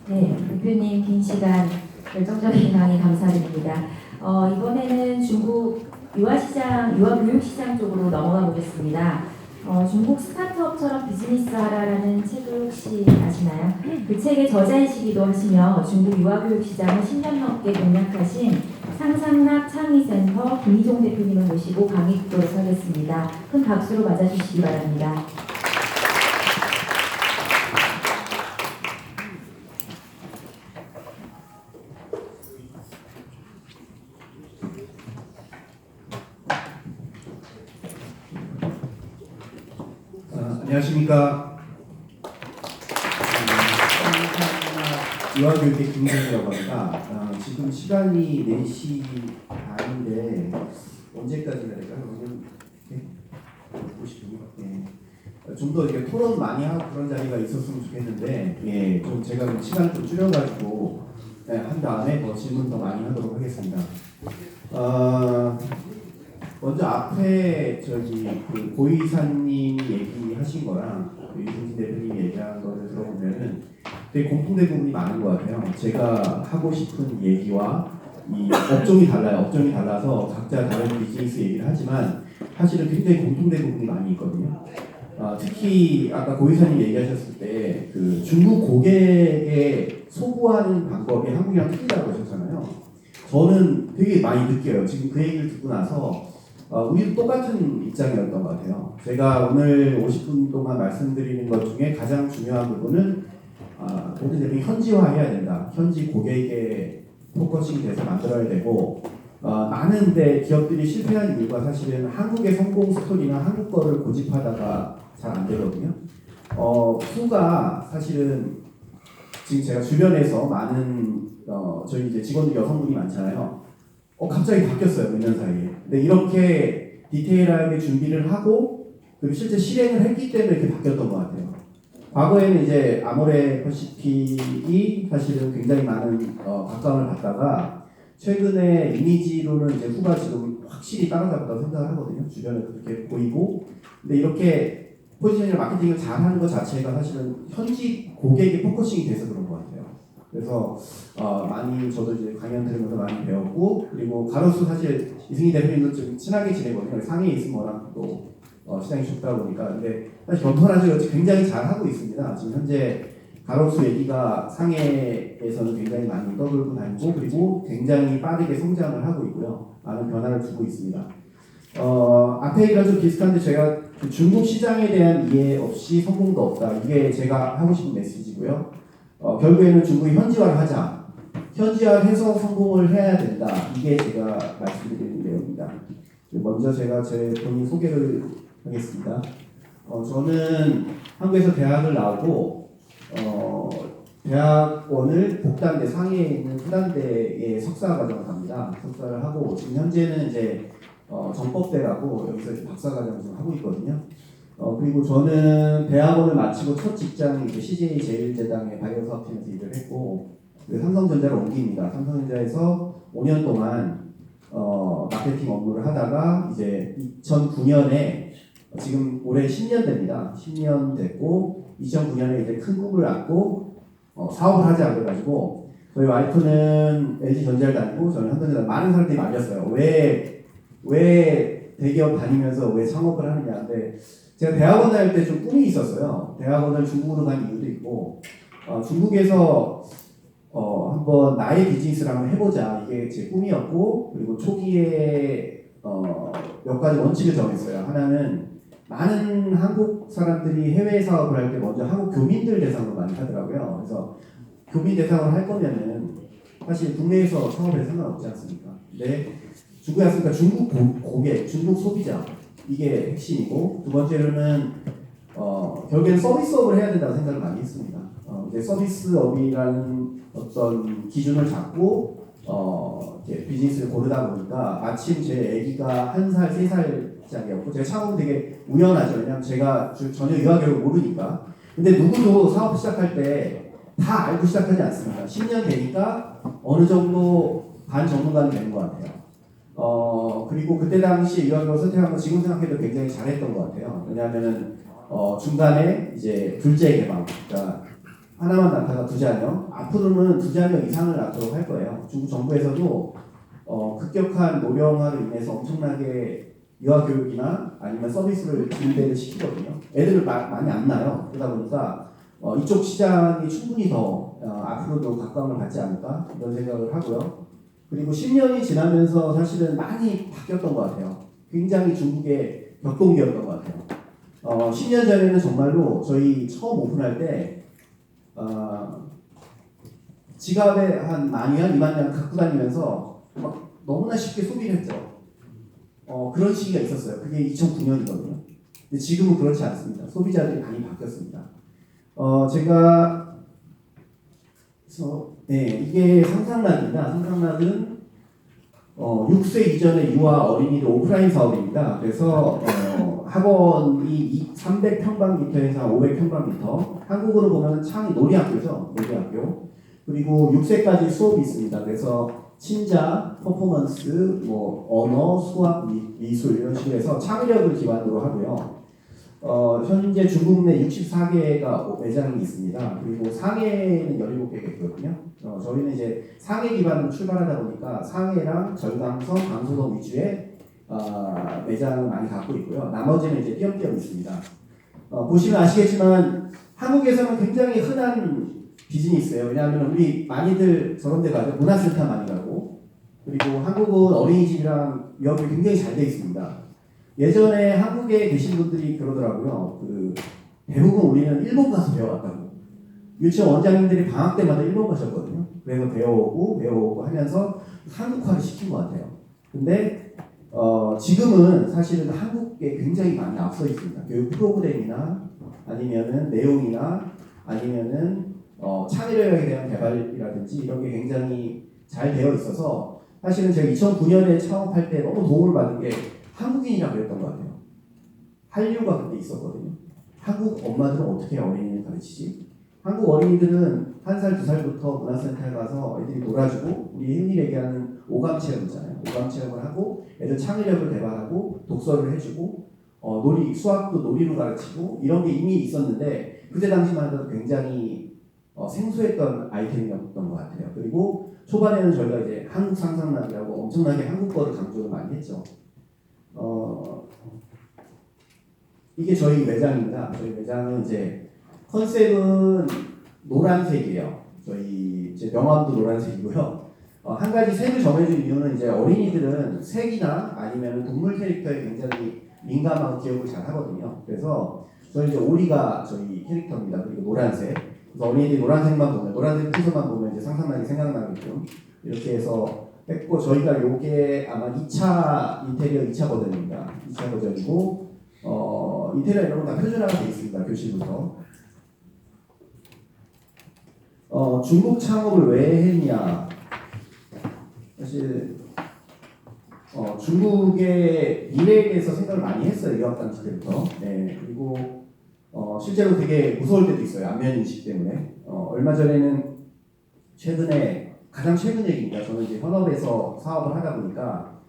네, 대표님 긴 시간 열정적인 강의 감사드립니다. 이번에는 중국 유아교육시장 쪽으로 넘어가 보겠습니다. 중국 스타트업처럼 비즈니스 하라라는 책을 혹시 아시나요? 그 책의 저자이시기도 하시며 중국 유아교육시장을 10년 넘게 공략하신 상상락 창의센터 김희종 대표님을 모시고 강의 듣도록 하겠습니다. 큰 박수로 맞아주시기 바랍니다. 안녕하십니까. 유아교육의 김희종이라고 합니다. 지금 시간이 4시 반인데 언제까지 해야 될까요? 50분. 좀 더 이렇게 토론 많이 하고 그런 자리가 있었으면 좋겠는데, 좀 제가 좀 시간을 좀 줄여가지고 한 다음에 질문 더 많이 하도록 하겠습니다. 먼저 앞에 그 고이사님이 얘기하신 거랑 이승진 대표님이 얘기한 거를 들어보면은 되게 공통된 부분이 많은 것 같아요. 제가 하고 싶은 얘기와 이 업종이 달라요. 업종이 달라서 각자 다른 비즈니스 얘기를 하지만 사실은 굉장히 공통된 부분이 많이 있거든요. 특히 아까 고이사님 얘기하셨을 때 그 중국 고객에 소구하는 방법이 한국이랑 틀리다고 하셨잖아요. 저는 되게 많이 느껴요. 지금 그 얘기를 듣고 나서 우리도 똑같은 입장이었던 것 같아요. 제가 오늘 50분 동안 말씀드리는 것 중에 가장 중요한 부분은 모든 제품이 현지화해야 된다. 현지 고객에 포커싱 돼서 만들어야 되고 많은 데 기업들이 실패한 이유가 사실은 한국의 성공 스토리나 한국 거를 고집하다가 잘 안 되거든요. 후가 사실은 지금 제가 주변에서 많은 저희 이제 직원들 여성분이 많잖아요. 갑자기 바뀌었어요. 몇 년 사이에. 근데 이렇게 디테일하게 준비를 하고 그리고 실제 실행을 했기 때문에 이렇게 바뀌었던 것 같아요. 과거에는 이제 아모레 퍼시픽이 사실은 굉장히 많은 각광을 받다가 최근에 이미지로는 이제 후가 지금 확실히 따라잡았다고 생각을 하거든요. 주변에 그렇게 보이고. 근데 이렇게 포지셔닝 마케팅을 잘하는 것 자체가 사실은 현지 고객에 포커싱이 돼서 그런 것 같아요. 그래서 많이 저도 이제 강연 들으면서 많이 배웠고, 그리고 가로수 사실 이승희 대표님도 좀 친하게 지내거든요. 상해에 있으면 워낙 또 시장이 좁다 보니까. 근데 사실 겸손하시고 굉장히 잘 하고 있습니다. 지금 현재 가로수 얘기가 상해에서는 굉장히 많이 떠돌고 다니고, 그리고 굉장히 빠르게 성장을 하고 있고요. 많은 변화를 주고 있습니다. 앞에 얘기랑 좀 비슷한데 제가 그 중국 시장에 대한 이해 없이 성공도 없다. 이게 제가 하고 싶은 메시지고요. 결국에는 중국이 현지화를 하자. 현지화를 해서 성공을 해야 된다. 이게 제가 말씀드리는 내용입니다. 먼저 제가 제 본인 소개를 하겠습니다. 저는 한국에서 대학을 나오고 대학원을 복단대 상해에 있는 후단대에 석사 과정을 갑니다. 석사를 하고 지금 현재는 이제 정법대라고 여기서 이제 박사과정을 좀 하고 있거든요. 그리고 저는 대학원을 마치고 첫 직장이 이제 CJ 제일제당의 바이오 사업팀에서 일을 했고, 삼성전자로 옮깁니다. 삼성전자에서 5년 동안 마케팅 업무를 하다가 이제 2009년에 지금 올해 10년 됩니다. 10년 됐고 2009년에 이제 큰 꿈을 안고 사업을 하자 그래가지고 저희 와이프는 LG전자를 다니고 저는 삼성전자 많은 사람들이 말렸어요. 왜 대기업 다니면서 왜 창업을 하느냐. 근데 제가 대학원 다닐 때 좀 꿈이 있었어요. 대학원을 중국으로 간 이유도 있고 중국에서 한번 나의 비즈니스를 한번 해보자. 이게 제 꿈이었고, 그리고 초기에 몇 가지 원칙을 정했어요. 하나는 많은 한국 사람들이 해외 사업을 할 때 먼저 한국 교민들 대상으로 많이 하더라고요. 그래서 교민 대상으로 할 거면은 사실 국내에서 창업을 해도 상관없지 않습니까? 근데 중국에 왔으니까 중국 고객, 중국 소비자 이게 핵심이고, 두 번째로는 결국에는 서비스업을 해야 된다고 생각을 많이 했습니다. 이제 서비스업이라는 어떤 기준을 잡고 이제 비즈니스를 고르다 보니까 마침 제 아기가 1살, 3살짜리였고 제가 창업은 되게 우연하죠. 왜냐면 제가 전혀 유아교육을 모르니까. 근데 누구도 사업 시작할 때 다 알고 시작하지 않습니다. 10년 되니까 어느 정도 반 전문가는 되는 것 같아요. 그리고 그때 당시 유아교육을 선택한 거 지금 생각해도 굉장히 잘했던 것 같아요. 왜냐하면은 중간에 이제 둘째 개방, 그러니까 하나만 낳다가 두 자녀, 앞으로는 두 자녀 이상을 낳도록 할 거예요. 중국 정부에서도 급격한 노령화로 인해서 엄청나게 유아교육이나 아니면 서비스를 증대를 시키거든요. 애들을 많이 안 낳아요. 그러다 보니까 이쪽 시장이 충분히 더 앞으로도 각광을 받지 않을까 이런 생각을 하고요. 그리고 10년이 지나면서 사실은 많이 바뀌었던 것 같아요. 굉장히 중국의 격동기였던 것 같아요. 10년 전에는 정말로 저희 처음 오픈할 때 지갑에 한 10,000원, 20,000원 갖고 다니면서 막 너무나 쉽게 소비를 했죠. 그런 시기가 있었어요. 그게 2009년이거든요. 근데 지금은 그렇지 않습니다. 소비자들이 많이 바뀌었습니다. 제가 이게 상상락입니다. 상상락은 6세 이전의 유아 어린이들 오프라인 사업입니다. 그래서 학원이 300평방미터에서 500평방미터. 한국으로 보면 창이 놀이학교죠. 놀이학교. 그리고 6세까지 수업이 있습니다. 그래서 친자, 퍼포먼스, 언어, 수학, 미술 이런 식으로 해서 창의력을 기반으로 하고요. 현재 중국 내 64개가 매장이 있습니다. 그리고 상해는 17개가 있거든요. 저희는 이제 상해 기반으로 출발하다 보니까 상해랑 절강성, 강서동 위주의 매장을 많이 갖고 있고요. 나머지는 이제 띄엄띄엄 있습니다. 보시면 아시겠지만 한국에서는 굉장히 흔한 비즈니스예요. 왜냐하면 우리 많이들 저런 데 가죠. 문화센터 많이 가고. 그리고 한국은 어린이집이랑 유학이 굉장히 잘 돼 있습니다. 예전에 한국에 계신 분들이 그러더라고요. 대부분 우리는 일본 가서 배워왔다고. 유치원 원장님들이 방학 때마다 일본 가셨거든요. 그래서 배워오고 하면서 한국화를 시킨 것 같아요. 근데 지금은 사실은 한국에 굉장히 많이 앞서 있습니다. 교육 프로그램이나 아니면은 내용이나 아니면은 창의력에 대한 개발이라든지 이런 게 굉장히 잘 되어 있어서 사실은 제가 2009년에 창업할 때 너무 도움을 받은 게 한국인이라 그랬던 것 같아요. 한류가 그때 있었거든요. 한국 엄마들은 어떻게 어린이를 가르치지? 한국 어린이들은 1살, 2살부터 문화센터에 가서 애들이 놀아주고 우리 흔히 얘기하는 오감 체험 있잖아요. 오감 체험을 하고 애들 창의력을 개발하고 독서를 해주고 수학도 놀이로 가르치고 이런 게 이미 있었는데 그때 당시만 해도 굉장히 생소했던 아이템이었던 것 같아요. 그리고 초반에는 저희가 이제 한국 상상락이라고 엄청나게 한국어를 강조를 많이 했죠. 이게 저희 매장입니다. 저희 매장은 이제 컨셉은 노란색이에요. 저희 이제 명함도 노란색이고요. 한 가지 색을 정해준 이유는 이제 어린이들은 색이나 아니면 동물 캐릭터에 굉장히 민감하고 기억을 잘 하거든요. 그래서 저희 이제 오리가 저희 캐릭터입니다. 그리고 노란색. 그래서 어린이들이 노란색만 보면, 노란색 피서만 보면 이제 상상나게 생각나게끔 이렇게 해서 했고, 저희가 요게 아마 2차 인테리어 2차 버전입니다. 2차 버전이고, 인테리어 이런 건 다 표준화가 되어 있습니다. 교실부터. 중국 창업을 왜 했냐? 사실 중국의 미래에 대해서 생각을 많이 했어요. 유학 당시 때부터. 네, 그리고 실제로 되게 무서울 때도 있어요. 안면 인식 때문에. 얼마 전에는 가장 최근 얘기입니다. 저는 이제 현업에서 사업을 하다 보니까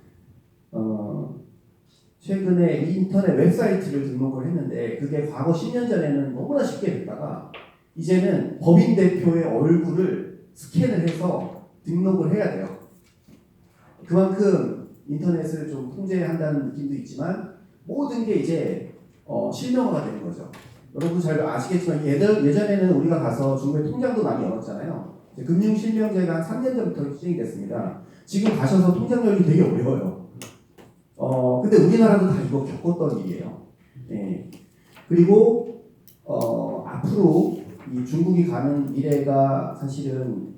최근에 인터넷 웹사이트를 등록을 했는데 그게 과거 10년 전에는 너무나 쉽게 됐다가 이제는 법인 대표의 얼굴을 스캔을 해서 등록을 해야 돼요. 그만큼 인터넷을 좀 통제한다는 느낌도 있지만 모든 게 이제 실명화가 되는 거죠. 여러분 잘 아시겠지만 예전에는 우리가 가서 중국에 통장도 많이 열었잖아요. 금융실명제가 한 3년 전부터 시행이 됐습니다. 지금 가셔서 통장 열기 되게 어려워요. 근데 우리나라도 다 이거 겪었던 일이에요. 네. 그리고 앞으로 이 중국이 가는 미래가 사실은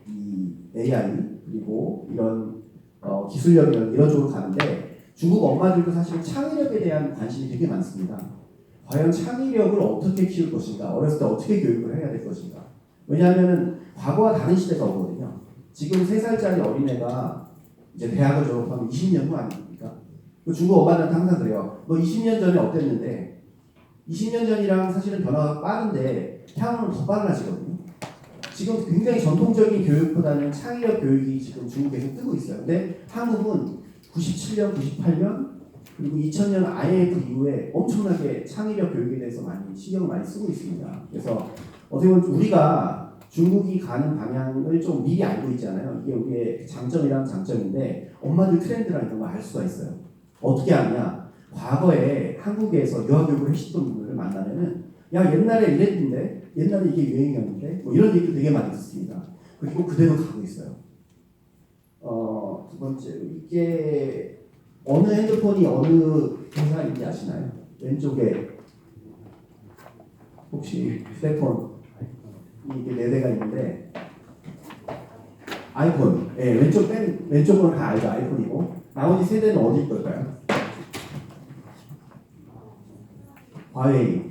이 AI 그리고 이런 기술력 이런 쪽으로 가는데 중국 엄마들도 사실 창의력에 대한 관심이 되게 많습니다. 과연 창의력을 어떻게 키울 것인가, 어렸을 때 어떻게 교육을 해야 될 것인가. 왜냐하면 과거와 다른 시대가 오거든요. 지금 3살짜리 어린애가 이제 대학을 졸업하면 20년 후 아닙니까? 중국 엄마들한테 항상 그래요. 너 20년 전에 어땠는데 20년 전이랑 사실은 변화가 빠른데 향후는 더 빨라지거든요. 지금 굉장히 전통적인 교육보다는 창의력 교육이 지금 중국에서 뜨고 있어요. 근데 한국은 97년, 98년 그리고 2000년 IMF 이후에 엄청나게 창의력 교육에 대해서 신경을 많이 쓰고 있습니다. 그래서 어떻게 보면 우리가 중국이 가는 방향을 좀 미리 알고 있잖아요. 이게 우리의 장점이란 장점인데 엄마들 트렌드랑 이런 걸 알 수가 있어요. 어떻게 아냐? 과거에 한국에서 유아교육을 했었던 분들을 만나면은 야 옛날에 이랬는데 옛날에 이게 유행이었는데 뭐 이런 얘기도 되게 많이 듣습니다. 그리고 그대로 가고 있어요. 두 번째 이게 어느 핸드폰이 어느 회사인지 아시나요? 왼쪽에 혹시 휴대폰 이게 네 대가 있는데 아이폰 왼쪽은 다 알죠. 아이폰이고 나머지 세 대는 어디 있을까요? 화웨이,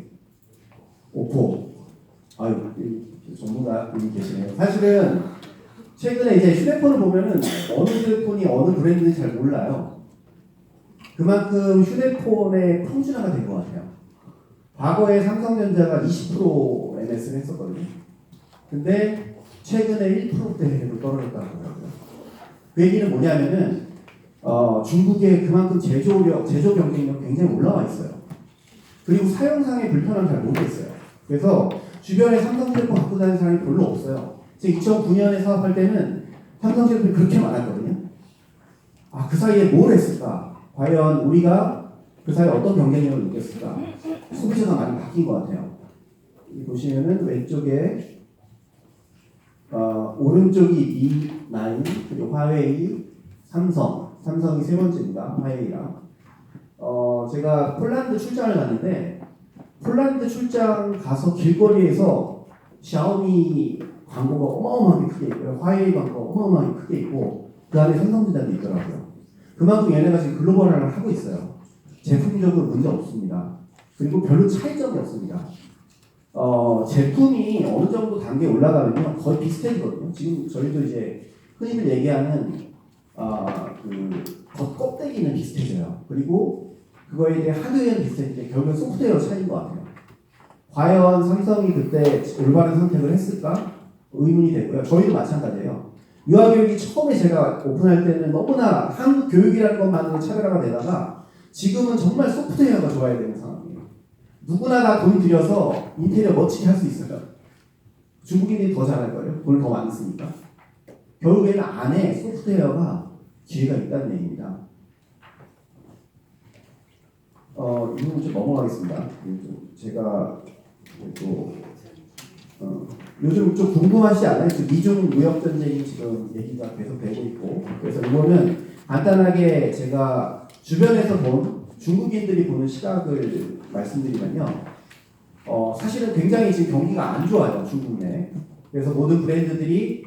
오포. 아유 전문가 분이 계시네요. 사실은 최근에 이제 휴대폰을 보면은 어느 휴대폰이 어느 브랜드인지 잘 몰라요. 그만큼 휴대폰의 평준화가 된 것 같아요. 과거에 삼성전자가 20% MS를 했었거든요. 근데 최근에 1%대로 떨어졌다고 하더라고요. 그 얘기는 뭐냐면은 중국의 그만큼 제조 경쟁력 굉장히 올라와 있어요. 그리고 사용상의 불편함을 잘 모르겠어요. 그래서 주변에 삼성 제품 갖고 다니는 사람이 별로 없어요. 제가 2009년에 사업할 때는 삼성 제품이 그렇게 많았거든요. 아, 그 사이에 뭘 했을까? 과연 우리가 그 사이에 어떤 경쟁력을 느꼈을까? 소비자가 많이 바뀐 것 같아요. 여기 보시면은 왼쪽에 오른쪽이 Mi9 그리고 화웨이, 삼성이 세 번째입니다. 화웨이랑 제가 폴란드 출장을 갔는데 폴란드 출장 가서 길거리에서 샤오미 광고가 어마어마하게 크게 있고요. 화웨이 광고가 어마어마하게 크게 있고 그 안에 삼성전자도 있더라고요. 그만큼 얘네가 지금 글로벌화를 하고 있어요. 제품적으로 문제 없습니다. 그리고 별로 차이점이 없습니다. 제품이 어느 정도 단계에 올라가면요 거의 비슷해지거든요. 지금 저희도 이제 흔히들 얘기하는 그 껍데기는 비슷해져요. 그리고 그거에 대해 하드웨어는 비슷해지는데 결국은 소프트웨어 차이인 것 같아요. 과연 삼성이 그때 올바른 선택을 했을까? 의문이 되고요. 저희도 마찬가지예요. 유아교육이 처음에 제가 오픈할 때는 너무나 한국 교육이라는 것만으로 차별화가 되다가 지금은 정말 소프트웨어가 좋아야 되는 상황이에요. 누구나 다 돈 들여서 인테리어 멋지게 할 수 있어요. 중국인들이 더 잘할 거예요. 돈을 더 많이 쓰니까. 결국에는 안에 소프트웨어가 기회가 있다는 얘기입니다. 이 부분 좀 넘어가겠습니다. 제가 또 요즘 좀 궁금하시지 않아요? 미중 무역 전쟁이 지금 얘기가 계속 되고 있고, 그래서 이거는 간단하게 제가 주변에서 본 중국인들이 보는 시각을 말씀드리면요, 사실은 굉장히 지금 경기가 안 좋아요, 중국 내. 그래서 모든 브랜드들이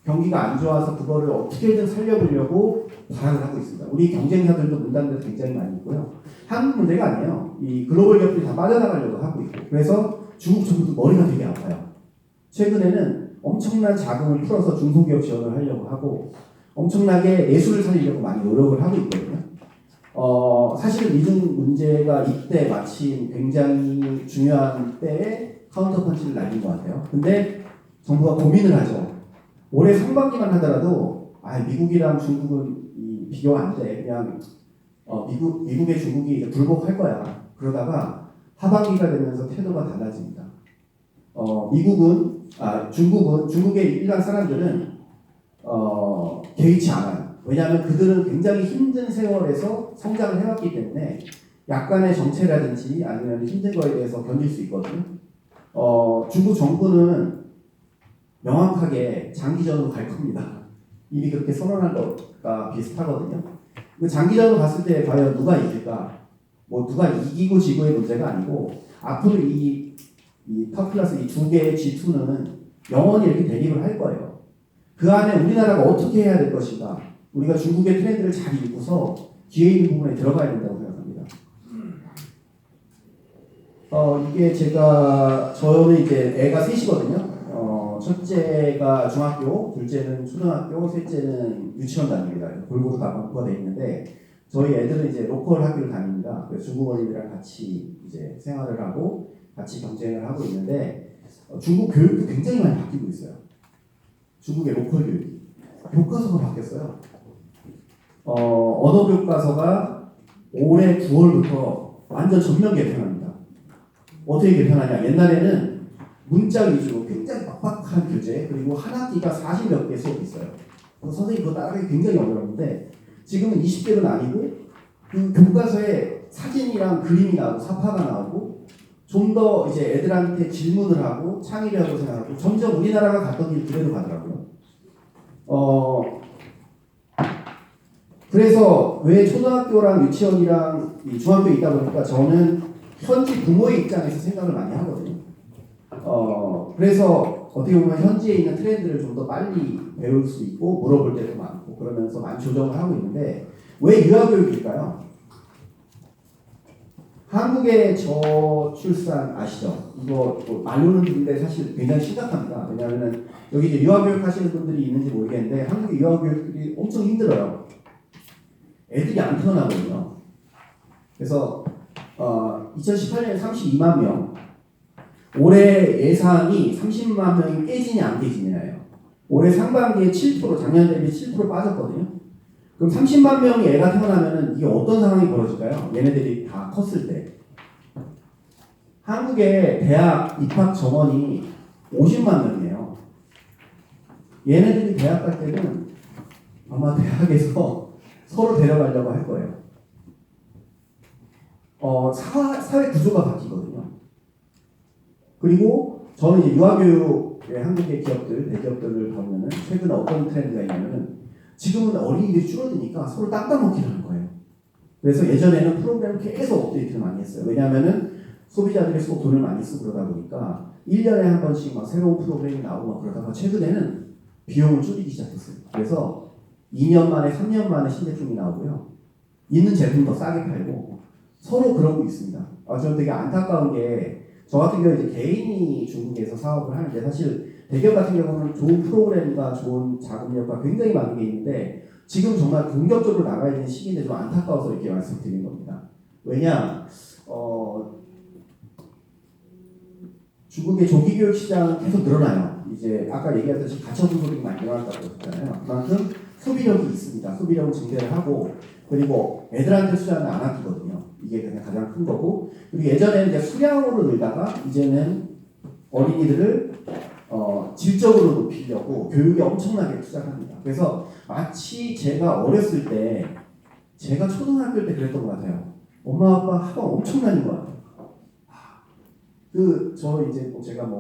경기가 안 좋아서 그거를 어떻게든 살려보려고 발악을 하고 있습니다. 우리 경쟁사들도 문 닫는 데도 굉장히 많이 있고요. 한국 문제가 아니에요. 이 글로벌 기업들이 다 빠져나가려고 하고 있고, 그래서 중국 정부도 머리가 되게 아파요. 최근에는 엄청난 자금을 풀어서 중소기업 지원을 하려고 하고 엄청나게 내수를 살리려고 많이 노력을 하고 있거든요. 사실은 미중 문제가 이때 마침 굉장히 중요한 때에 카운터 펀치를 날린 것 같아요. 근데 정부가 고민을 하죠. 올해 상반기만 하더라도 미국이랑 중국은 비교가 안 돼. 그냥 미국의 중국이 이제 불복할 거야. 그러다가 하반기가 되면서 태도가 달라집니다. 중국의 일반 사람들은 개의치 않아요. 왜냐하면 그들은 굉장히 힘든 세월에서 성장을 해왔기 때문에 약간의 정체라든지 아니면 힘든 거에 대해서 견딜 수 있거든요. 중국 정부는 명확하게 장기전으로 갈 겁니다. 이미 그렇게 선언한 것과 비슷하거든요. 그 장기전으로 갔을 때 과연 누가 이길까? 뭐 누가 이기고 지고의 문제가 아니고 앞으로 이 탑플러스 이 두 개의 G2는 영원히 이렇게 대립을 할 거예요. 그 안에 우리나라가 어떻게 해야 될 것인가? 우리가 중국의 트렌드를 잘 읽고서 기회 있는 부분에 들어가야 된다고 생각합니다. 이게 저는 이제 애가 셋이거든요. 첫째가 중학교, 둘째는 초등학교, 셋째는 유치원 다닙니다. 골고루 다 분포가 되어 있는데 저희 애들은 이제 로컬 학교를 다닙니다. 그래서 중국 어린이들이랑 같이 이제 생활을 하고 같이 경쟁을 하고 있는데 중국 교육도 굉장히 많이 바뀌고 있어요. 중국의 로컬 교육 교과서가 바뀌었어요. 언어 교과서가 올해 9월부터 완전 전면 개편합니다. 어떻게 개편하냐? 옛날에는 문자 위주로 굉장히 빡빡한 교재, 그리고 한 학기가 40몇 개 수업이 있어요. 선생님 그거 따라가기 굉장히 어려운데 지금은 20대로 나뉘고 그 교과서에 사진이랑 그림이 나오고 사파가 나오고 좀 더 이제 애들한테 질문을 하고 창의를 하고 생각하고 점점 우리나라가 갔던 길 그대로 가더라고요. 그래서 왜 초등학교랑 유치원이랑 이 중학교에 있다 보니까 저는 현지 부모의 입장에서 생각을 많이 하거든요. 그래서 어떻게 보면 현지에 있는 트렌드를 좀 더 빨리 배울 수 있고 물어볼 때도 많고 그러면서 많이 조정을 하고 있는데 왜 유아교육일까요? 한국의 저출산 아시죠? 이거 뭐 말로는 듣는데 사실 굉장히 심각합니다. 왜냐하면 여기 이제 유아교육 하시는 분들이 있는지 모르겠는데 한국의 유아교육이 엄청 힘들어요. 애들이 안 태어나거든요. 그래서 2018년에 32만 명, 올해 예상이 30만 명이 깨지냐 안 깨지냐예요. 올해 상반기에 7%, 작년 대비 7% 빠졌거든요. 그럼 30만 명이 애가 태어나면은 이게 어떤 상황이 벌어질까요? 얘네들이 다 컸을 때. 한국의 대학 입학 정원이 50만 명이에요. 얘네들이 대학 갈 때는 아마 대학에서 서로 데려가려고 할 거예요. 사회 구조가 바뀌거든요. 그리고 저는 이제 유아교육의 한국의 기업들, 대기업들을 보면은 최근에 어떤 트렌드가 있냐면은 지금은 어린이들이 줄어드니까 서로 땅따먹기를 하는 거예요. 그래서 예전에는 프로그램을 계속 업데이트를 많이 했어요. 왜냐하면은 소비자들이 꼭 돈을 많이 쓰고 그러다 보니까 1년에 한 번씩 막 새로운 프로그램이 나오고 막 그러다가 최근에는 비용을 줄이기 시작했어요. 그래서 2년 만에 3년 만에 신제품이 나오고요. 있는 제품 더 싸게 팔고 서로 그러고 있습니다. 저는 되게 안타까운 게 저 같은 경우에 이제 개인이 중국에서 사업을 하는데 사실 대기업 같은 경우는 좋은 프로그램과 좋은 자금력과 굉장히 많은 게 있는데 지금 정말 공격적으로 나가야 되는 시기인데 좀 안타까워서 이렇게 말씀드리는 겁니다. 왜냐 중국의 조기교육 시장은 계속 늘어나요. 이제 아까 얘기했듯이 가처분 소득이 많이 늘어났다고 했잖아요. 그만큼 소비력이 있습니다. 소비력을 증대를 하고 그리고 애들한테 투자는 안 아끼거든요. 이게 그냥 가장 큰 거고 그리고 예전에는 이제 수량으로 늘다가 이제는 어린이들을 질적으로 높이려고 교육에 엄청나게 투자를 합니다. 그래서 마치 제가 어렸을 때 제가 초등학교 때 그랬던 것 같아요. 엄마 아빠 학원 엄청 다닌 것 같아요. 저 이제 제가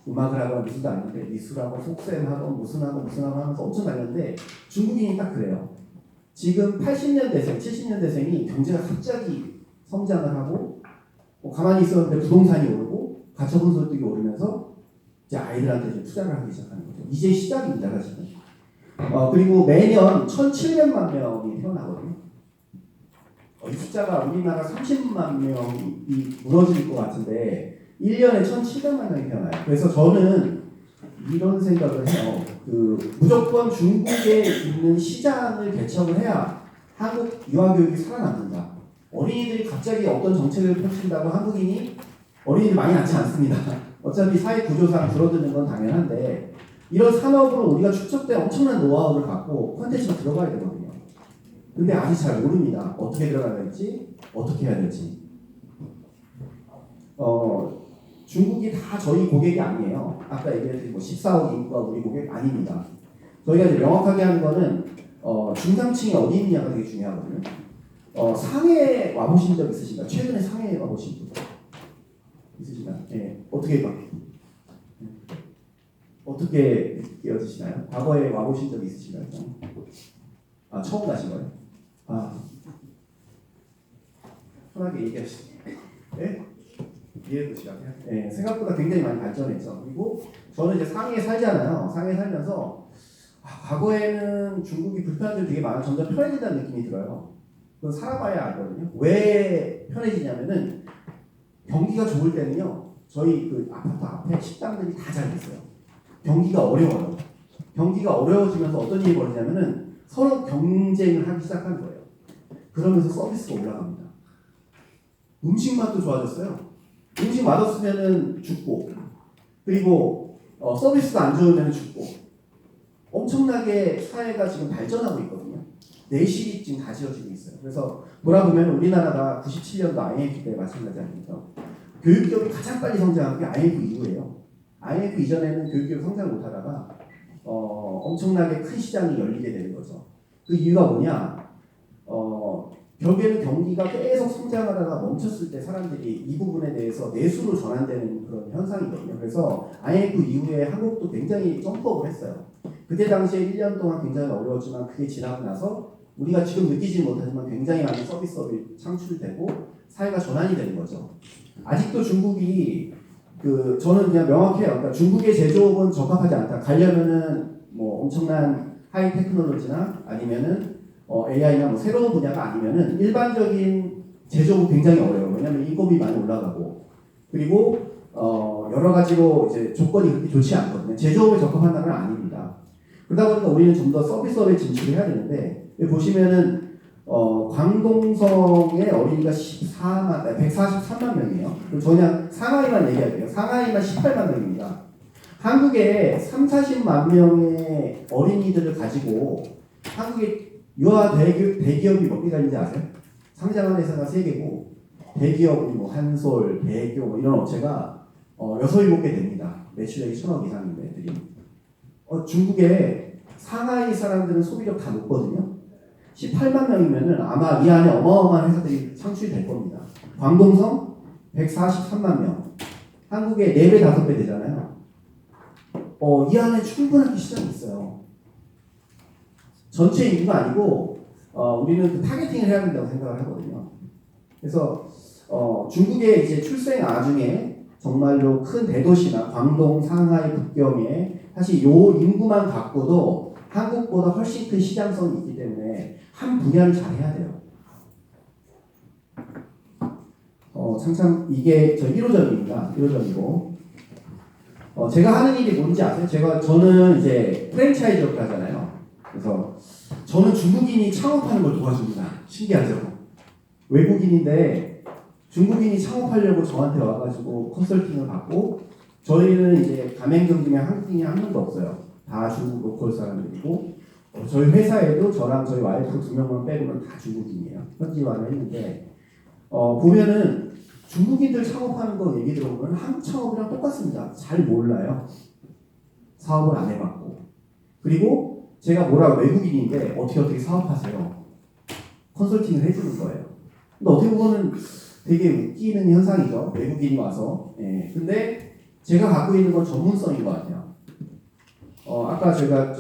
음악을 하거나 미술도 아닌데 미술하고 속셈 하고 무슨 하고 하면서 엄청 다녔는데 중국인이 딱 그래요. 지금 80년대생, 70년대생이 경제가 갑자기 성장을 하고 가만히 있었는데 부동산이 오르고 가처분 소득이 오르면서 이제 아이들한테 이제 투자를 하기 시작하는 거죠. 이제 시작입니다, 사실은. 그리고 매년 1,700만 명이 태어나거든요. 이 숫자가 우리나라 30만 명이 무너질 것 같은데 1년에 1,700만 명이 태어나요. 그래서 저는 이런 생각을 해요. 무조건 중국에 있는 시장을 개척을 해야 한국 유아교육이 살아남는다. 어린이들이 갑자기 어떤 정책을 펼친다고 한국인이 어린이들 많이 낳지 않습니다. 어차피 사회 구조상 줄어드는 건 당연한데 이런 산업으로 우리가 축적된 엄청난 노하우를 갖고 콘텐츠가 들어가야 되거든요. 근데 아직 잘 모릅니다. 어떻게 들어가야 될지, 어떻게 해야 될지. 중국이 다 저희 고객이 아니에요. 아까 얘기했듯이 14억 인구가 우리 고객 아닙니다. 저희가 이제 명확하게 하는 거는 중상층이 어디 있느냐가 되게 중요하거든요. 상해 와보신 적 있으신가요? 최근에 상해 와보신 분 있으신가요? 네. 어떻게 느껴지시나요? 과거에 와보신 적 있으신가요? 처음 가신 거예요? 편하게 얘기하시죠. 네? 이해도 시작해요. 네, 생각보다 굉장히 많이 발전했죠. 그리고 저는 이제 상해에 살잖아요. 상해에 살면서 과거에는 중국이 불편한 점이 되게 많아 점점 편해진다는 느낌이 들어요. 그건 살아봐야 알거든요. 왜 편해지냐면은 경기가 좋을 때는요. 저희 아파트 앞에 식당들이 다 잘 있어요. 경기가 어려워요. 경기가 어려워지면서 어떤 일이 벌어지냐면은 서로 경쟁을 하기 시작한 거예요. 그러면서 서비스가 올라갑니다. 음식 맛도 좋아졌어요. 음식 맛없으면은 죽고 그리고 서비스도 안 좋으면 죽고 엄청나게 사회가 지금 발전하고 있거든요. 내실이 지금 다 지어지고 있어요. 그래서 돌아보면 우리나라가 97년도 IMF 때 마찬가지 아닙니까? 교육기업이 가장 빨리 성장한 게 IMF 이후예요. IMF 이전에는 교육기업 성장 못하다가 엄청나게 큰 시장이 열리게 되는 거죠. 그 이유가 뭐냐? 결국에는 경기가 계속 성장하다가 멈췄을 때 사람들이 이 부분에 대해서 내수로 전환되는 그런 현상이거든요. 그래서 IMF 이후에 한국도 굉장히 점프업을 했어요. 그때 당시에 1년 동안 굉장히 어려웠지만 그게 지나고 나서 우리가 지금 느끼지 못하지만 굉장히 많은 서비스업이 창출되고 사회가 전환이 되는 거죠. 아직도 중국이 저는 그냥 명확해요. 그러니까 중국의 제조업은 적합하지 않다. 가려면은 뭐 엄청난 하이 테크놀로지나 아니면은 AI나 뭐 새로운 분야가 아니면은 일반적인 제조업은 굉장히 어려워요. 왜냐하면 인건비 많이 올라가고 그리고 여러 가지로 이제 조건이 그렇게 좋지 않거든요. 제조업에 적합한 나라는 아닙니다. 그러다 보니까 우리는 좀 더 서비스업에 진출을 해야 되는데 여기 보시면은 광동성의 어린이가 143만 명이에요. 그럼 저 그냥 상하이만 얘기할게요. 상하이만 18만 명입니다. 한국에 30-40만 명의 어린이들을 가지고 한국의 유아 대기업이 몇 개가 있는지 아세요? 상장한 회사가 3개고 대기업이 뭐 한솔, 대교 뭐 이런 업체가 6, 7개 됩니다. 매출액이 1,000억 이상인 애들이. 중국에 상하이 사람들은 소비력 다 높거든요. 18만 명이면은 아마 이 안에 어마어마한 회사들이 창출이 될 겁니다. 광동성 143만 명. 한국의 4배, 5배 되잖아요. 이 안에 충분한 시장이 있어요. 전체 인구가 아니고 우리는 그 타겟팅을 해야 된다고 생각을 하거든요. 그래서 중국의 이제 출생 아중에 정말로 큰 대도시나 광동, 상하이, 북경에 사실 요 인구만 갖고도 한국보다 훨씬 큰 시장성이 있기 때문에 한 분야를 잘 해야 돼요. 참 이게 저 1호점입니다. 1호점이고 제가 하는 일이 뭔지 아세요? 저는 이제 프랜차이즈업을 하잖아요. 그래서 저는 중국인이 창업하는 걸 도와줍니다. 신기하죠? 외국인인데 중국인이 창업하려고 저한테 와가지고 컨설팅을 받고 저희는 이제 가맹점 중에 한국인이 한 명도 없어요. 다 중국 로컬 사람들이고 저희 회사에도 저랑 저희 와이프 2명만 빼고는 다 중국인이에요. 현지화를 했는데 보면은 중국인들 창업하는 거 얘기 들어보면 한국 창업이랑 똑같습니다. 잘 몰라요. 사업을 안 해봤고 그리고 제가 외국인인데 어떻게 사업하세요? 컨설팅을 해주는 거예요. 근데 어떻게 보면 되게 웃기는 현상이죠. 외국인이 와서. 근데 제가 갖고 있는 건 전문성인 것 같아요. 아까 제가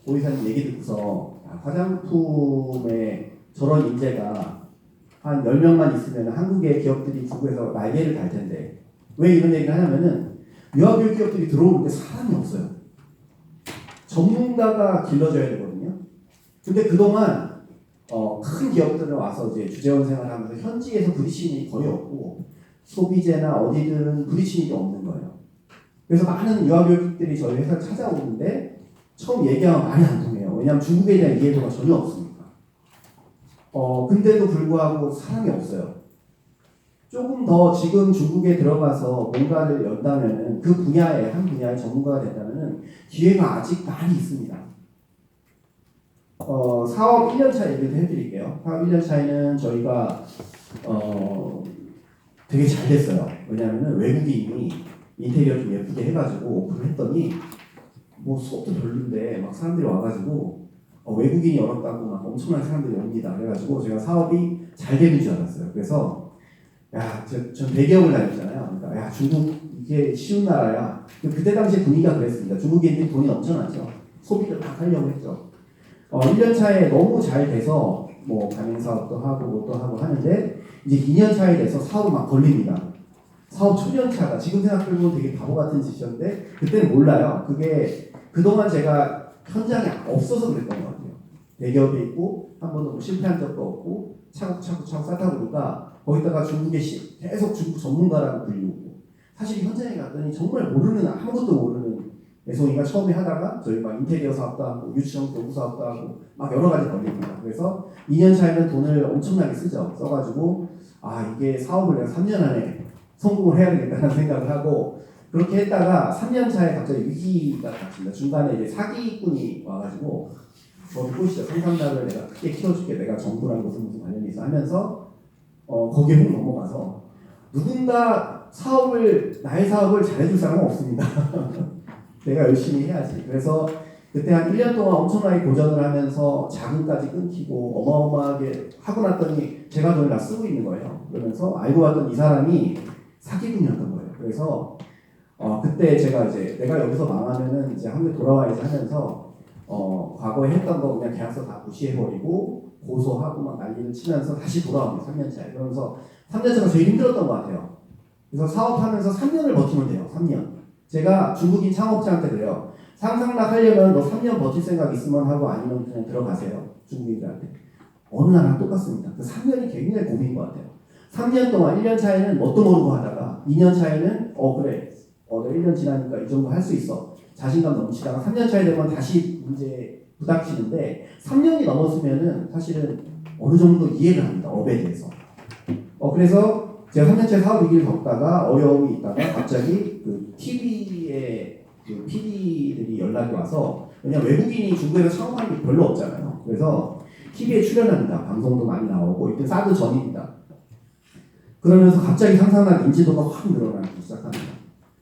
고이사님 얘기 듣고서 화장품에 저런 인재가 한 10명만 있으면 한국의 기업들이 중국에서 날개를 달 텐데 왜 이런 얘기를 하냐면은 유아교육 기업들이 들어오는데 사람이 없어요. 전문가가 길러져야 되거든요. 근데 그동안 큰 기업들은 와서 이제 주재원 생활하면서 현지에서 부딪히는 일이 거의 없고 소비재나 어디든 부딪히는 일이 없는 거예요. 그래서 많은 유아교육들이 저희 회사를 찾아오는데 처음 얘기하면 말이 안 통해요. 왜냐하면 중국에 대한 이해도가 전혀 없으니까. 근데도 불구하고 사람이 없어요. 조금 더 지금 중국에 들어가서 뭔가를 연다면은 그 분야에 한 분야의 전문가가 된다면은 기회가 아직 많이 있습니다. 사업 1년차 얘기도 해드릴게요. 사업 1년차에는 저희가 되게 잘 됐어요. 왜냐하면 외국인이 인테리어 좀 예쁘게 해가지고 오픈을 했더니 뭐 수업도 별론데 막 사람들이 와가지고 외국인이 열었다고 막 엄청난 사람들이 옵니다. 그래가지고 제가 사업이 잘 되는 줄 알았어요. 그래서 전 대기업을 다녔잖아요. 그러니까 중국 이게 쉬운 나라야. 그때 당시 분위기가 그랬습니다. 중국인들이 돈이 넘쳐나죠. 소비를 막 하려고 했죠. 1년 차에 너무 잘 돼서 뭐 가맹 사업도 하고 뭐도 하고 하는데 이제 2년 차에 돼서 사업 막 걸립니다. 사업 초년 차가 지금 생각해보면 되게 바보 같은 짓이었는데 그때는 몰라요. 그게 그동안 제가 현장에 없어서 그랬던 것 같아요. 대기업에 있고 한 번도 실패한 적도 없고 차곡차곡 쌓다 보니까 거기다가 중국에 계속 중국 전문가라고 불리고 사실 현장에 갔더니 정말 모르는 아무것도 모르는 애송이가 처음에 하다가 저희 막 인테리어 사업도 하고 유치원 교구 사업도 하고 막 여러 가지 걸립니다. 그래서 2년 차에는 돈을 엄청나게 쓰죠. 써가지고 이게 사업을 내가 3년 안에 성공을 해야 되겠다는 생각을 하고 그렇게 했다가 3년 차에 갑자기 위기가 닥칩니다. 중간에 이제 사기꾼이 와가지고 저를 꼬시죠. 상상나를 내가 크게 키워줄게. 내가 정부랑 무슨 관련이 있어 하면서 거기에 훅 넘어가서 누군가 나의 사업을 잘해줄 사람은 없습니다. 내가 열심히 해야지. 그래서 그때 한 1년 동안 엄청나게 고전을 하면서 자금까지 끊기고 어마어마하게 하고 났더니 제가 돈을 다 쓰고 있는 거예요. 그러면서 알고 봤더니 이 사람이 사기꾼이었던 거예요. 그래서 그때 제가 이제 내가 여기서 망하면은 이제 한국에 돌아와야지 하면서 과거에 했던 거 그냥 계약서 다 무시해버리고 고소하고 막 난리를 치면서 다시 돌아옵니다. 3년 차에. 그러면서 3년 차가 제일 힘들었던 것 같아요. 그래서 사업하면서 3년을 버티면 돼요. 3년. 제가 중국인 창업자한테 그래요. 상상락 하려면 너 3년 버틸 생각 있으면 하고 아니면 그냥 들어가세요. 중국인들한테. 어느 나라랑 똑같습니다. 그 3년이 굉장히 고민인 것 같아요. 3년 동안 1년 차에는 뭣도 모르고 하다가 2년 차에는 그래. 내가 1년 지나니까 이 정도 할 수 있어. 자신감 넘치다가 3년 차에 되면 다시 문제 부닥치는데 3년이 넘었으면은 사실은 어느 정도 이해를 합니다. 업에 대해서. 그래서 제가 3년 차에 사업 위기를 겪다가 어려움이 있다가 갑자기 그 TV에 그 PD들이 연락이 와서 왜냐면 외국인이 중국에서 창업하는 게 별로 없잖아요. 그래서 TV에 출연합니다. 방송도 많이 나오고 이때 사드 전입니다. 그러면서 갑자기 상상한 인지도가 확 늘어나기 시작합니다.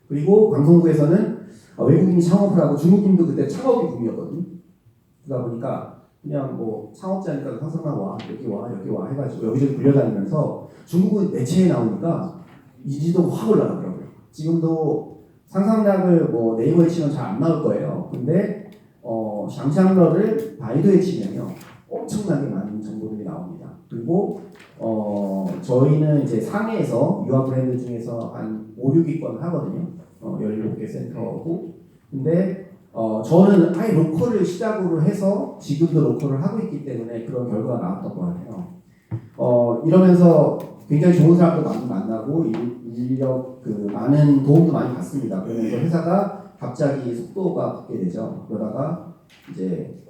그리고 방송국에서는 외국인이 창업을 하고 중국인도 그때 창업이 붐이었거든요. 그러다 보니까 그냥 뭐 창업자니까 상상나 와 여기 와 해가지고 여기저기 불려다니면서 중국은 매체에 나오니까 인지도가 확 올라가더라고요. 지금도 상상락을 뭐 네이버에 치면 잘 안 나올 거예요. 근데 샹샹러를 바이두에 치면요 엄청나게 많은 정보들이 나옵니다. 그리고 저희는 이제 상해에서 유아 브랜드 중에서 한 5, 6위권 하거든요. 17개 센터고. 근데 저는 아예 로컬을 시작으로 해서 지금도 로컬을 하고 있기 때문에 그런 결과가 나왔던 것 같아요. 이러면서 굉장히 좋은 사람도 많이 만나고 인력 많은 도움도 많이 받습니다. 그러면서 회사가 갑자기 속도가 붙게 되죠. 그러다가 이제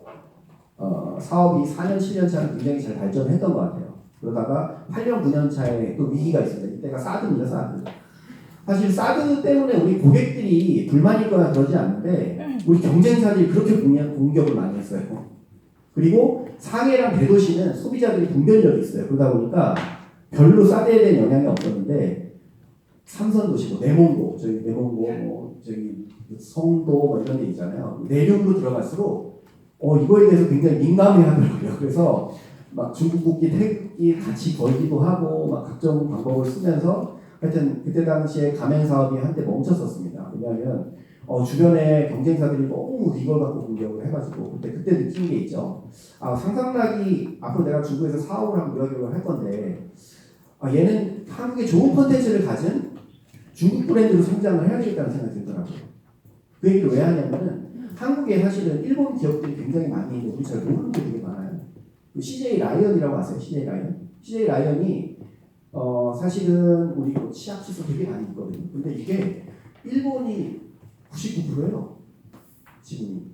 사업이 4년, 7년 차는 굉장히 잘 발전했던 것 같아요. 그러다가 8년, 9년 차에 또 위기가 있습니다. 이때가 사드입니다, 사드. 사실 사드 때문에 우리 고객들이 불만이 있거나 그러지 않는데 우리 경쟁사들이 그렇게 공격을 많이 했어요. 그리고 상해랑 대도시는 소비자들이 분별력이 있어요. 그러다 보니까 별로 사드에 대한 영향이 없었는데 삼선도시, 내몽고, 성도 뭐 이런 데 있잖아요. 내륙으로 들어갈수록 이거에 대해서 굉장히 민감해 하더라고요. 그래서 막 중국 국기 택이 같이 걸기도 하고 막 각종 방법을 쓰면서 하여튼 그때 당시에 가맹 사업이 한때 멈췄었습니다. 왜냐하면 주변에 경쟁사들이 너무 이걸 갖고 공격을 해가지고 그때 느낀 게 있죠. 상상락이 앞으로 내가 중국에서 사업을 하고 유학을 할 건데 얘는 한국에 좋은 컨텐츠를 가진 중국 브랜드로 성장을 해야 되겠다는 생각이 들더라고요. 그 얘기를 왜 하냐면은 한국에 사실은 일본 기업들이 굉장히 많이 있는데 우리 잘 모르는 게 되게 많아요. CJ 라이언이라고 아세요? CJ 라이언? CJ 라이언이 사실은 우리 치약 수소 되게 많이 있거든요. 근데 이게 일본이 99%예요. 지분이.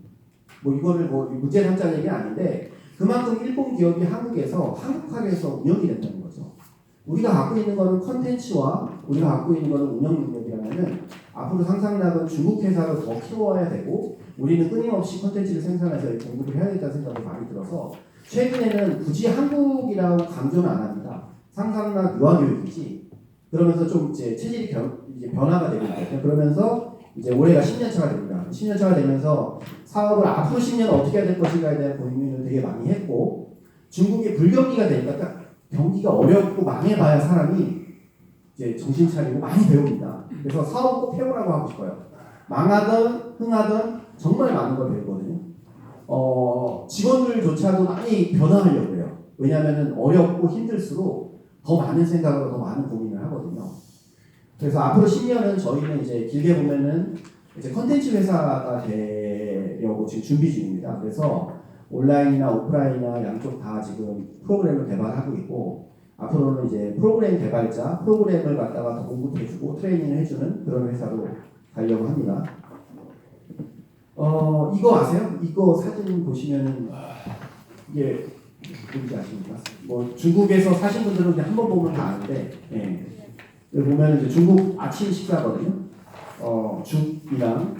뭐 이거를 문제를 한다는 얘기는 아닌데 그만큼 일본 기업이 한국에서 한국화해서 운영이 된다는 거죠. 우리가 갖고 있는 거는 컨텐츠와 우리가 갖고 있는 거는 운영 능력이라면은 앞으로 상상락은 중국 회사를 더 키워야 되고 우리는 끊임없이 컨텐츠를 생산해서 공급을 해야겠다는 생각이 많이 들어서 최근에는 굳이 한국이라고 강조는 안 합니다. 상상락 유아교육이지. 그러면서 좀 이제 체질이 이제 변화가 되고 있거든요. 그러면서 이제 올해가 10년 차가 됩니다. 10년 차가 되면서 사업을 앞으로 10년 어떻게 해야 될 것인가에 대한 고민을 되게 많이 했고 중국의 불경기가 되니까 딱 경기가 어렵고 망해봐야 사람이 이제 정신 차리고 많이 배웁니다. 그래서 사업 꼭 해보라고 하고 싶어요. 망하든 흥하든 정말 많은 걸 배우거든요. 직원들조차도 많이 변화하려고 해요. 왜냐하면 어렵고 힘들수록 더 많은 생각으로 더 많은 고민을 하거든요. 그래서 앞으로 10년은 저희는 이제 길게 보면은 이제 컨텐츠 회사가 되려고 지금 준비 중입니다. 그래서 온라인이나 오프라인이나 양쪽 다 지금 프로그램을 개발하고 있고 앞으로는 이제 프로그램 개발자, 프로그램을 갖다가 더 공급해주고 트레이닝을 해주는 그런 회사로 가려고 합니다. 이거 아세요? 이거 사진 보시면은 이게 뭔지 아십니까? 뭐 중국에서 사신 분들은 그냥 한번 보면 다 아는데, 여기 보면 이제 중국 아침 식사거든요. 죽이랑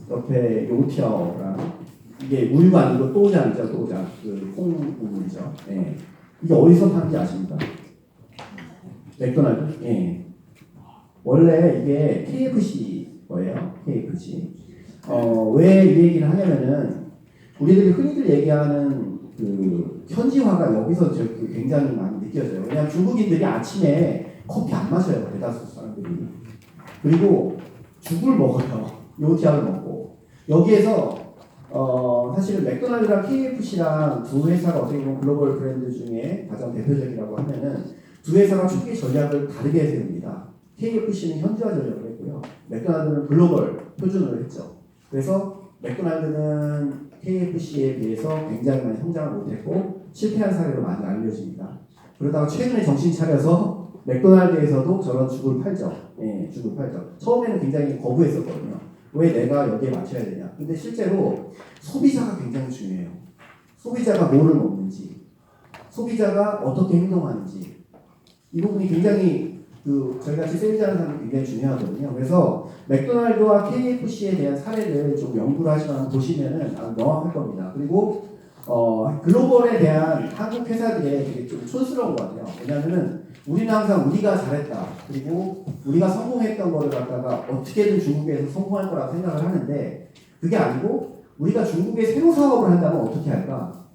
옆에 요티아오랑 이게 우유가 아니고 또장이죠, 또장. 그 콩국물이죠. 이게 어디서 파는지 아십니까? 맥도날드? 원래 이게 KFC 거예요. KFC. 왜 이 얘기를 하냐면은 우리들이 흔히들 얘기하는 그 현지화가 여기서 굉장히 많이 느껴져요. 왜냐하면 중국인들이 아침에 커피 안 마셔요. 대다수 사람들이. 그리고 죽을 먹어요. 요티아를 먹고. 여기에서 사실은 맥도날드랑 KFC랑 두 회사가 어떻게 보면 글로벌 브랜드 중에 가장 대표적이라고 하면은 두 회사가 초기 전략을 다르게 세웁니다. KFC는 현지화 전략을 했고요. 맥도날드는 글로벌 표준을 했죠. 그래서 맥도날드는 KFC에 비해서 굉장히 많이 성장을 못했고 실패한 사례로 많이 알려집니다. 그러다가 최근에 정신 차려서 맥도날드에서도 저런 죽을 팔죠. 예, 죽을 팔죠. 처음에는 굉장히 거부했었거든요. 왜 내가 여기에 맞춰야 되냐. 근데 실제로 소비자가 굉장히 중요해요. 소비자가 뭐를 먹는지, 소비자가 어떻게 행동하는지 이 부분이 굉장히 저희같이 세일즈하는 사람이 굉장히 중요하거든요. 그래서 맥도날드와 KFC에 대한 사례를 좀 연구를 보시면은 아주 명확할 겁니다. 그리고 글로벌에 대한 한국 회사들이 되게 좀 촌스러운 것 같아요. 왜냐하면은 우리는 항상 우리가 잘했다. 그리고 우리가 성공했던 거를 갖다가 어떻게든 중국에서 성공할 거라고 생각을 하는데 그게 아니고 우리가 중국에 새로 사업을 한다면 어떻게 할까?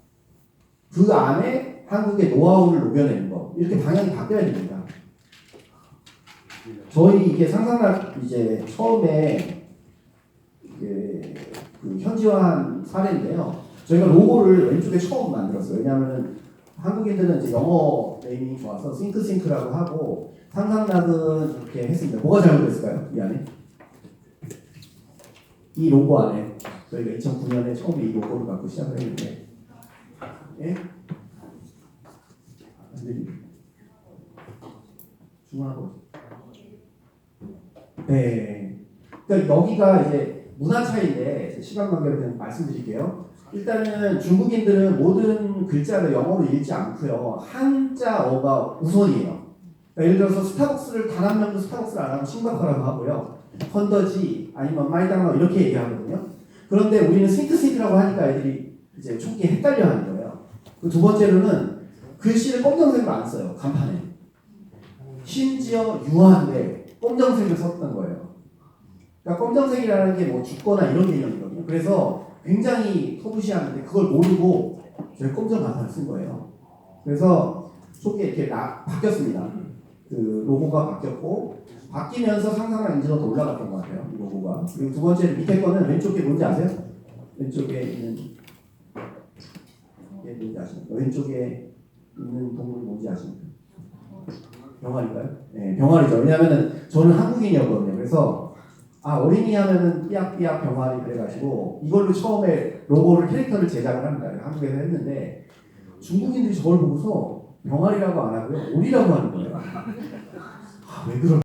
그 안에 한국의 노하우를 녹여내는 거. 이렇게 방향이 바뀌어야 됩니다. 저희 이게 상상락 이제 처음에 이게 그 현지화한 사례인데요. 저희가 로고를 왼쪽에 처음 만들었어요. 왜냐하면 한국인들은 이제 영어 네이밍이 좋아서 싱크라고 하고 상상락은 이렇게 했습니다. 뭐가 잘못됐을까요? 이 안에? 이 로고 안에 저희가 2009년에 처음에 이 로고를 갖고 시작을 했는데 예? 안 들리죠? 중요하고 네. 그러니까 여기가 이제 문화 차이인데 시간 관계로 그냥 말씀드릴게요. 일단은 중국인들은 모든 글자를 영어로 읽지 않고요. 한자어가 우선이에요. 그러니까 예를 들어서 스타벅스를 단 한 명도 스타벅스를 안 하고 싱가포라고 하고요. 헌더지 아니면 마이당라고 이렇게 얘기하거든요. 그런데 우리는 싱크라고 하니까 애들이 이제 초기에 헷갈려 하는 거예요. 두 번째로는 글씨를 검정색으로 안 써요. 간판에. 심지어 유화인데 검정색을 썼던 거예요. 그러니까 검정색이라는 게 뭐 죽거나 이런 개념이거든요. 그래서 굉장히 소부시하는데 그걸 모르고 저희 검정 간판을 쓴 거예요. 그래서 초기에 이렇게 바뀌었습니다. 그 로고가 바뀌었고 바뀌면서 상상랑 인지도가 올라갔던 것 같아요. 이 로고가. 그리고 두 번째 밑에 거는 왼쪽에 뭔지 아세요? 왼쪽에 있는 이게 뭔지 아십니까? 왼쪽에 있는 동물이 뭔지 아십니까? 병아리인가요? 네, 병아리죠. 왜냐하면은 저는 한국인이었거든요. 그래서 어린이 하면은 삐약삐약 병아리 그래가지고 이걸로 처음에 로고를 캐릭터를 제작을 합니다. 한국에서 했는데 중국인들이 저걸 보고서 병아리라고 안 하고요. 오리라고 하는 거예요. 왜 그럴까?